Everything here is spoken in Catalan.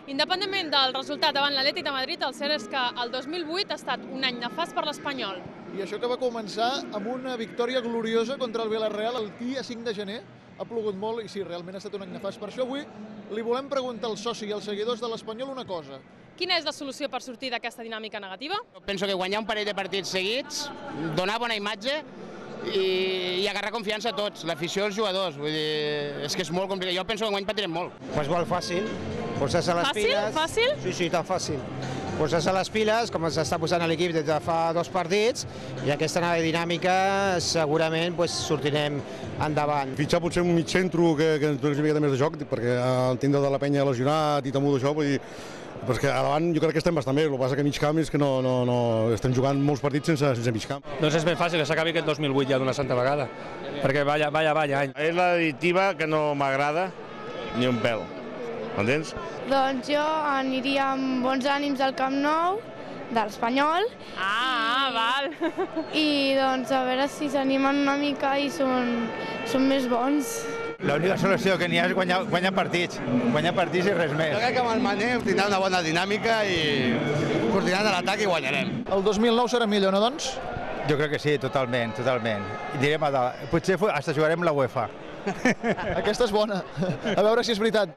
Independentment del resultat davant l'Atlètic de Madrid, el cert és que el 2008 ha estat un any nefast per l'Espanyol. I això que va començar amb una victòria gloriosa contra el Villarreal el dia 5 de gener. Ha plogut molt i sí, realment ha estat un any nefast. Per això avui li volem preguntar al soci i als seguidors de l'Espanyol una cosa. Quina és la solució per sortir d'aquesta dinàmica negativa? Penso que guanyar un parell de partits seguits, donar bona imatge i agarrar confiança a tots, l'afició als jugadors. Vull dir, és que és molt complicat. Jo penso que enguany patirem molt. Pues molt fàcil, posar-se les piles. Fàcil? Sí, tan fàcil. Posar-se les piles, com s'està posant a l'equip des de fa 2 partits, i aquesta nova dinàmica segurament sortirem endavant. Fitxar potser un mig centro que ens doni una mica més de joc, perquè el tindre de la penya lesionat i temut d'això, vull dir, perquè a davant jo crec que estem bastant bé, el que passa que a mig camp és que no estem jugant molts partits sense mig camp. Doncs és ben fàcil que s'acabi aquest 2008 ja d'una santa vegada, perquè vaya any. És l'additiva que no m'agrada ni un pèl, m'entens? Doncs jo aniria amb bons ànims al Camp Nou, de l'Espanyol. Val. I doncs a veure si s'animen una mica i són més bons. L'única solució que n'hi ha és guanyar partits i res més. Jo crec que amb el Manent tindrà una bona dinàmica i sortiran de l'atac i guanyarem. El 2009 serà millor, no, doncs? Jo crec que sí, totalment. I direm, potser fins jugarem la UEFA. Aquesta és bona. A veure si és veritat.